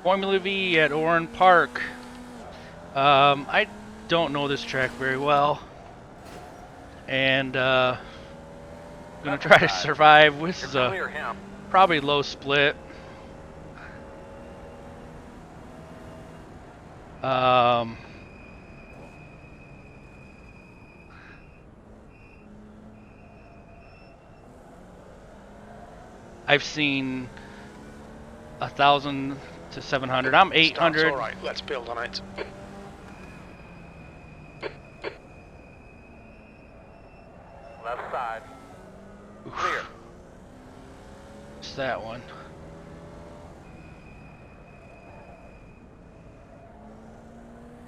Formula V at Oran Park. I don't know this track very well, and gonna try to survive. This is a probably low split. Um, I've seen 1,000 to 700. I'm 800. All right, let's build on it. Left side. Clear. It's that one.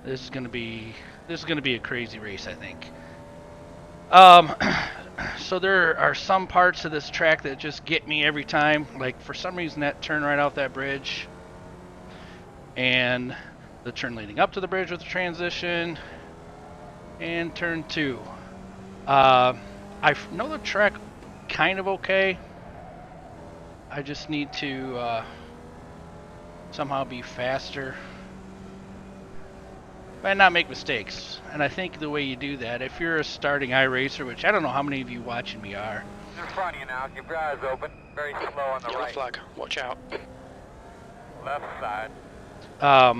This is gonna be a crazy race, I think. So there are some parts of this track that just get me every time. Like for some reason that turn right off that bridge, and the turn leading up to the bridge with the transition, and turn 2. I know the track kind of okay. I just need to somehow be faster and not make mistakes. And I think the way you do that, if you're a starting iRacer, which I don't know how many of you watching me are. In front of you now, keep your eyes open. Very slow on the Yellow right. flag, watch out. Left side.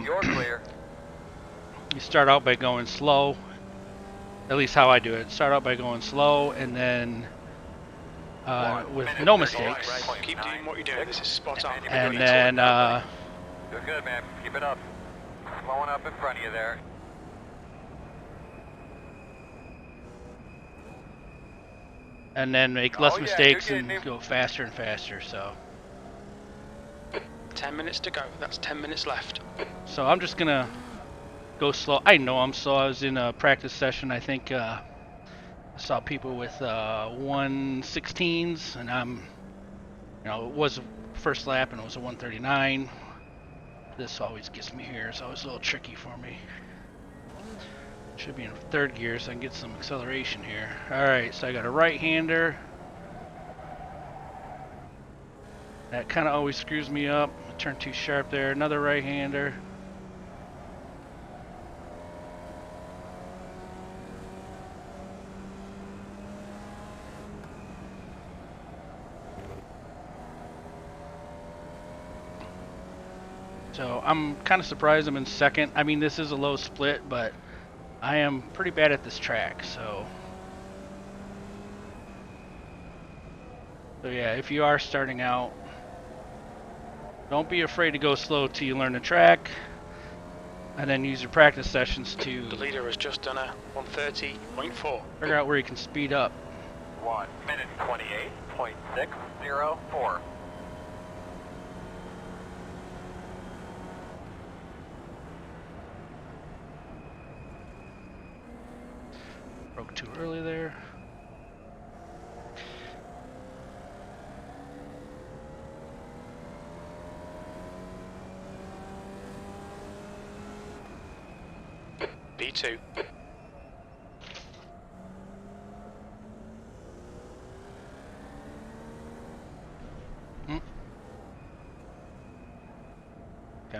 You're clear. You start out by going slow. At least how I do it. Start out by going slow, and then with no mistakes. Right. Keep doing what you're doing. This is spot on. And then You're good, man. Keep it up. Slowing up in front of you there. make less Oh, yeah, mistakes you're and getting go faster and faster. So 10 minutes to go. That's 10 minutes left. I'm just gonna go slow. I know I'm slow. I was in a practice session. I think I saw people with 116s, and it was first lap and it was a 139. This always gets me here. It's always a little tricky for me. Should be in third gear so I can get some acceleration here. Alright, so I got a right-hander. That kind of always screws me up. I turn too sharp there. Another right-hander. So I'm kind of surprised I'm in second. I mean, this is a low split, but I am pretty bad at this track, so yeah, if you are starting out, don't be afraid to go slow till you learn the track, and then use your practice sessions to The leader has just done a 130.4. figure out where you can speed up. 1 minute 28.604. Broke too early there. B2. Okay.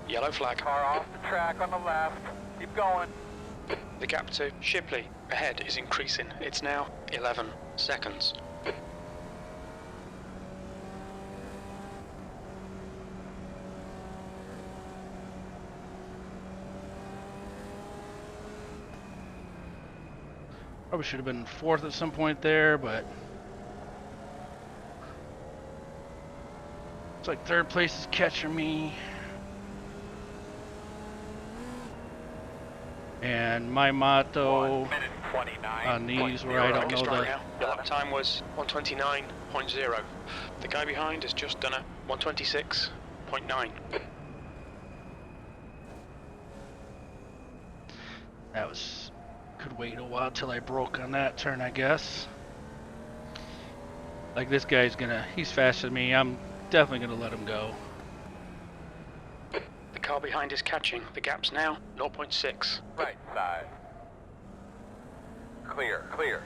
Yellow flag. Car off the track on the left. Keep going. The gap to Shipley ahead is increasing. It's now 11 seconds. Probably should have been fourth at some point there, but it's like third place is catching me. And my motto 1 minute 29. on these where I don't know the... The lap time was 129.0. The guy behind has just done a 126.9. That was... could wait a while till I broke on that turn, I guess. Like this guy's gonna... he's faster than me. I'm definitely going to let him go. The car behind is catching. The gap's now 0.6. Right side. Clear, clear.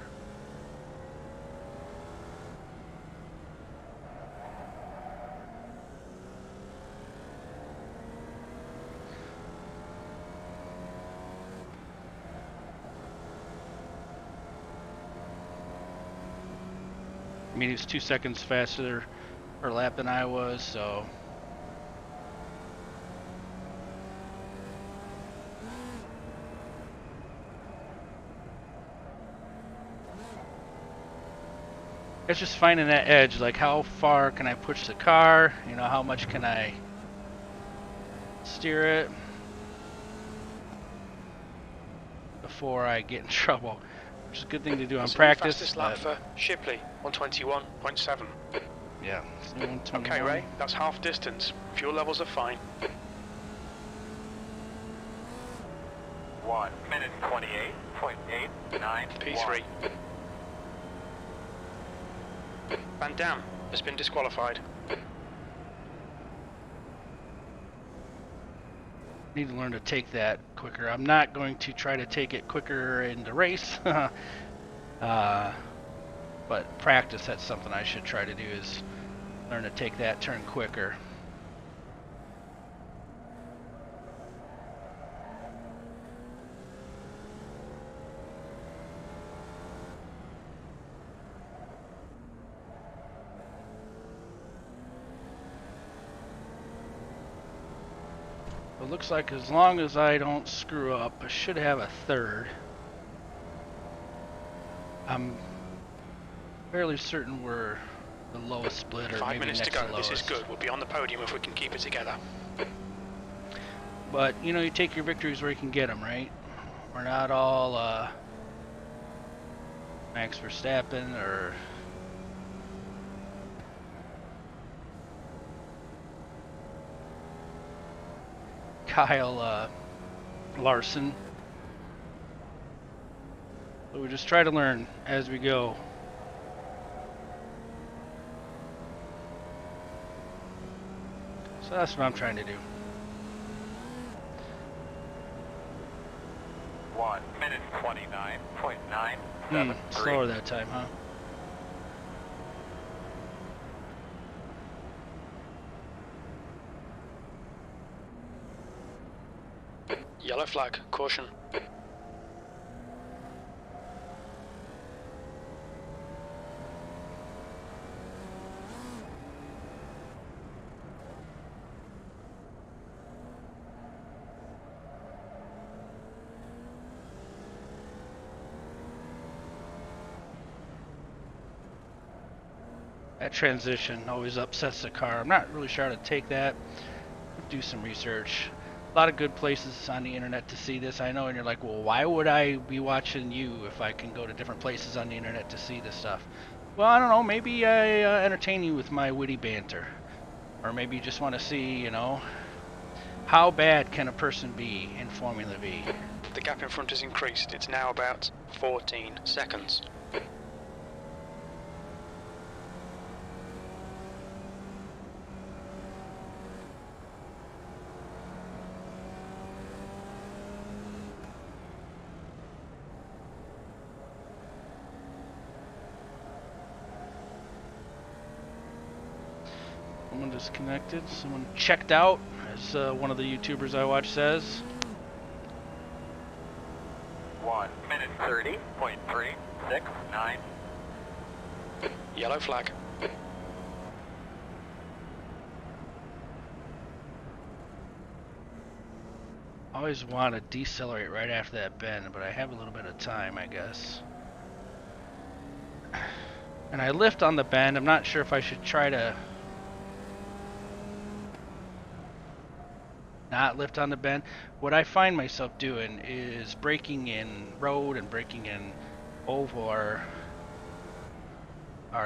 I mean, he was 2 seconds faster per lap than I was, so. It's just finding that edge, like how far can I push the car, you know, how much can I steer it before I get in trouble, which is a good thing to do on practice. Fastest lap for Shipley, 121.7. Yeah. Okay, Ray, that's half distance. Fuel levels are fine. 1 minute 28.891. P3. Van Dam has been disqualified. Need to learn to take that quicker. I'm not going to try to take it quicker in the race, but practice, that's something I should try to do, is learn to take that turn quicker. It looks like as long as I don't screw up, I should have a third. I'm fairly certain we're the lowest split, or 5 maybe minutes next to go. lowest. This is good. We'll be on the podium if we can keep it together. But, you know, you take your victories where you can get them, right? We're not all Max Verstappen or Kyle Larson. But we just try to learn as we go. So that's what I'm trying to do. 1 minute 29.973. Slower that time, huh? Yellow flag. Caution. That transition always upsets the car. I'm not really sure how to take that. Do some research. A lot of good places on the internet to see this, I know, and you're like, well, why would I be watching you if I can go to different places on the internet to see this stuff? Well, I don't know, maybe I entertain you with my witty banter. Or maybe you just want to see, you know, how bad can a person be in Formula V? The gap in front has increased. It's now about 14 seconds. Someone disconnected, someone checked out, as one of the YouTubers I watch says. 1 minute 30.369. Yellow flag. I always want to decelerate right after that bend, but I have a little bit of time, I guess. And I lift on the bend. I'm not sure if I should try to not lift on the bend. What I find myself doing is braking in road and braking in oval are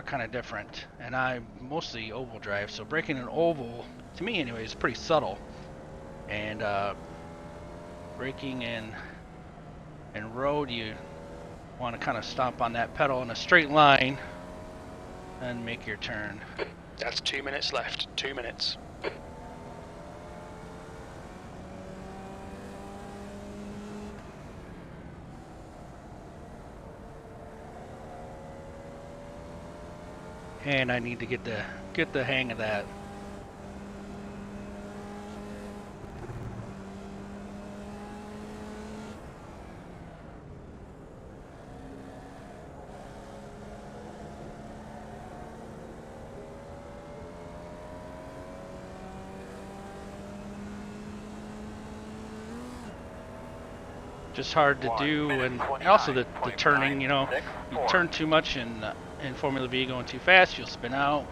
kind of different. And I mostly oval drive, so braking in oval, to me anyway, is pretty subtle. And braking in road, you want to kind of stomp on that pedal in a straight line and make your turn. That's 2 minutes left. 2 minutes. And I need to get the hang of that. Just hard to do, and also the turning, you know, you turn too much in Formula V going too fast, you'll spin out.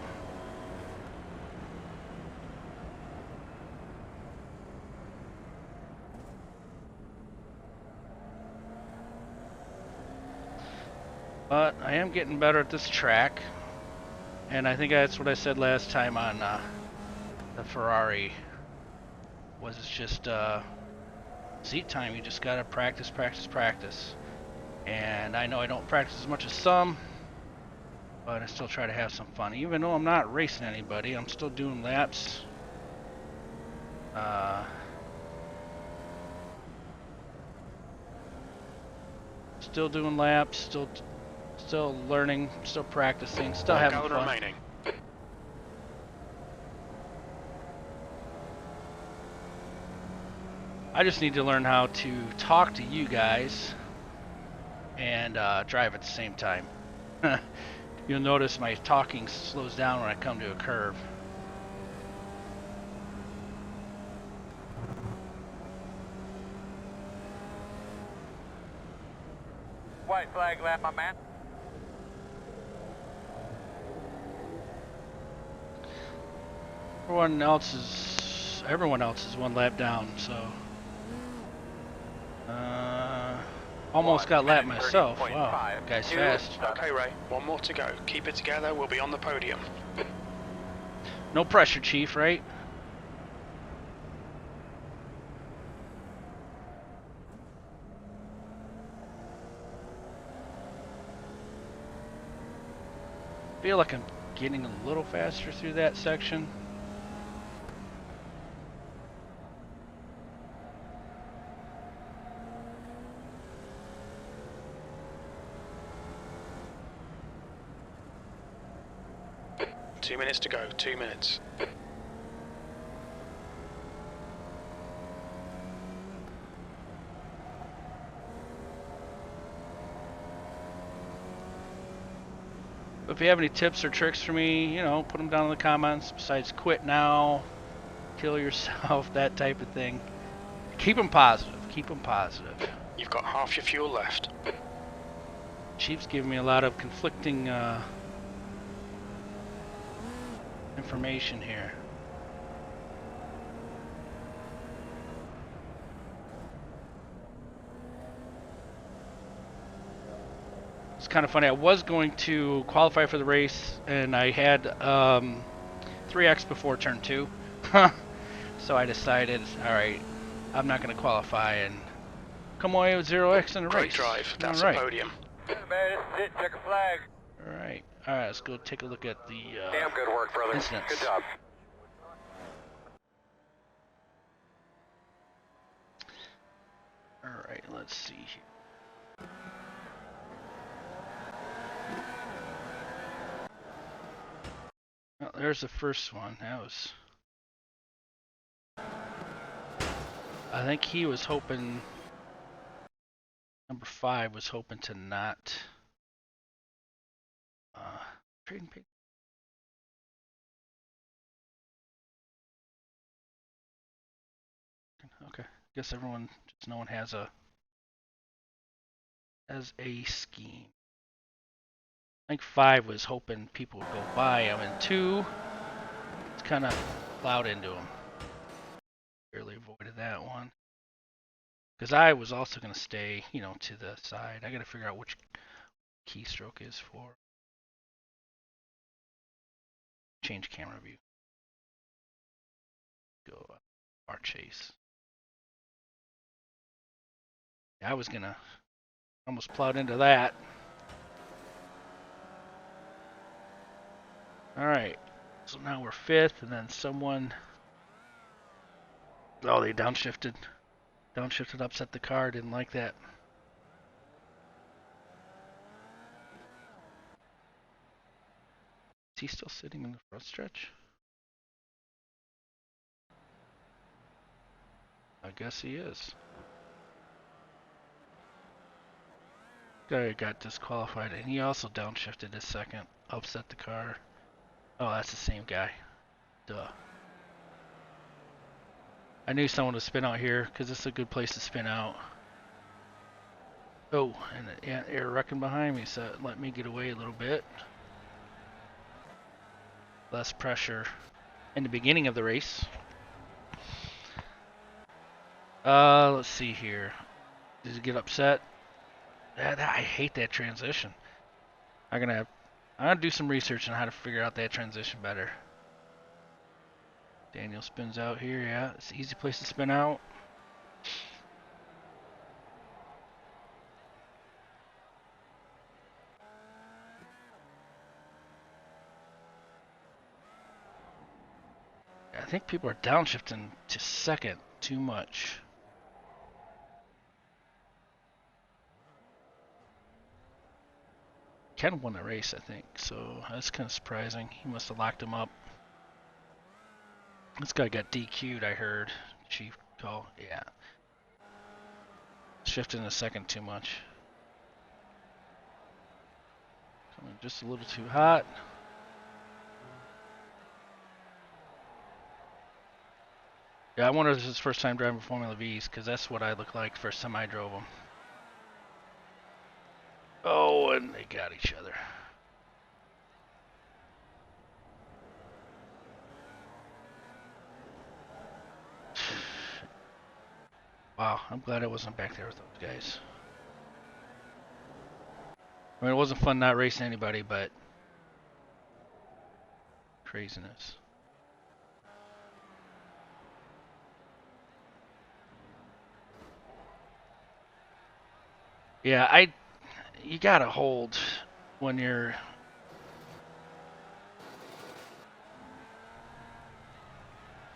But I am getting better at this track, and I think that's what I said last time on the Ferrari, was it's just seat time. You just gotta practice, practice, practice. And I know I don't practice as much as some, but I still try to have some fun. Even though I'm not racing anybody, I'm still doing laps. Still doing laps, still learning, still practicing, still having fun. Remaining. I just need to learn how to talk to you guys and drive at the same time. You'll notice my talking slows down when I come to a curve. White flag lap, my man. Everyone else is one lap down, so almost got lapped myself. Wow, guy's fast. Okay, Ray, one more to go. Keep it together, we'll be on the podium. No pressure, Chief, right? Feel like I'm getting a little faster through that section. Two minutes to go, 2 minutes. If you have any tips or tricks for me, you know, put them down in the comments. Besides quit now, kill yourself, that type of thing. Keep them positive. Keep them positive. You've got half your fuel left. Chief's giving me a lot of conflicting information here. It's kind of funny. I was going to qualify for the race, and I had 3x before turn 2. So I decided, all right, I'm not going to qualify and come away with 0x in the race. Great drive. That's all right. a podium. Good, man. This is it. Check a flag. All right. Let's go take a look at the Damn good work, brother. incidents. Good job. All right, let's see here. Well, there's the first one. That was... I think he was hoping... Number 5 was hoping to not... trading pick. Okay, guess everyone, just no one has a scheme. I think 5 was hoping people would go by him, and 2, it's kind of plowed into him. Barely avoided that one. Because I was also going to stay, you know, to the side. I got to figure out which keystroke is for. Change camera view. Go bar chase. I was going to almost plowed into that. All right. So now we're 5th, and then someone... Oh, they downshifted. Downshifted, upset the car. Didn't like that. Is he still sitting in the front stretch? I guess he is. Guy got disqualified, and he also downshifted his second, upset the car. Oh, that's the same guy. Duh. I knew someone would spin out here because it's a good place to spin out. Oh, and the air wrecking behind me, so it let me get away a little bit. Less pressure in the beginning of the race. Let's see here. Did he get upset? I hate that transition. I'm gonna do some research on how to figure out that transition better. Daniel spins out here. Yeah, it's an easy place to spin out. I think people are downshifting to second too much. Ken won the race, I think, so that's kind of surprising. He must have locked him up. This guy got DQ'd, I heard. Chief call, yeah. Shifting a second too much. Coming just a little too hot. Yeah, I wonder if this is his first time driving Formula V's, because that's what I look like first time I drove them. Oh, and they got each other. Wow, I'm glad I wasn't back there with those guys. I mean, it wasn't fun not racing anybody, but craziness. Yeah, you gotta hold when you're...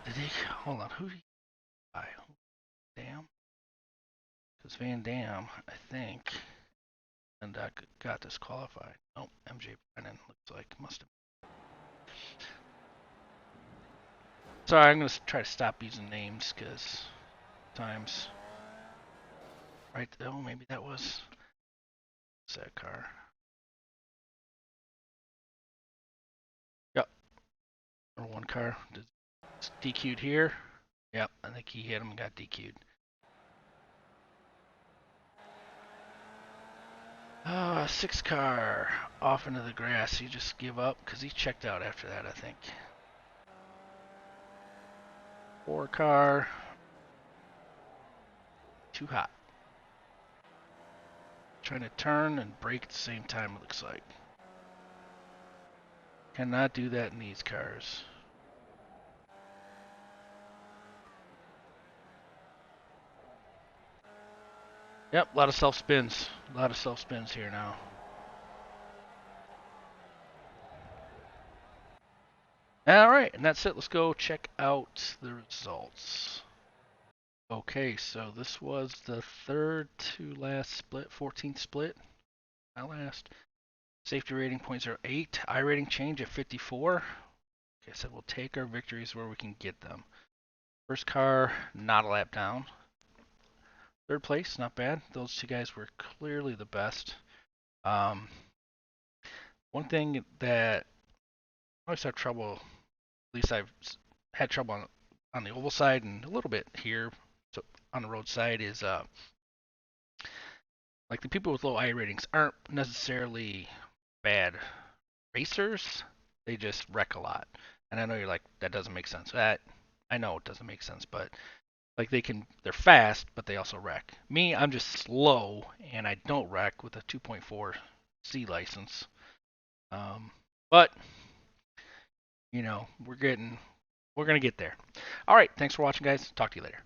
Did he... Hold on, who did he buy? Damn. Because Van Dam, I think, and got disqualified. Oh, MJ Brennan looks like must have. Sorry, I'm gonna try to stop using names because times. Right? Oh, maybe that was that car. Yep. Or one car. It's DQ'd here. Yep, I think he hit him and got DQ'd. Ah, 6 car off into the grass. He just give up because he checked out after that, I think. 4 car. Too hot. Trying to turn and brake at the same time, it looks like. Cannot do that in these cars. Yep, a lot of self spins. A lot of self spins here now. Alright, and that's it. Let's go check out the results. Okay, so this was the 3rd to last split, 14th split. Not last. Safety rating 0.08. iRating change at 54. Like I said, we'll take our victories where we can get them. First car, not a lap down. 3rd place, not bad. Those 2 guys were clearly the best. One thing that I always have trouble, at least I've had trouble on the oval side and a little bit here so on the road side, is like the people with low I ratings aren't necessarily bad racers. They just wreck a lot. And I know you're like, that doesn't make sense. I know it doesn't make sense, but like they're fast, but they also wreck. Me, I'm just slow, and I don't wreck with a 2.4 C license. But you know, we're gonna get there. All right, thanks for watching, guys. Talk to you later.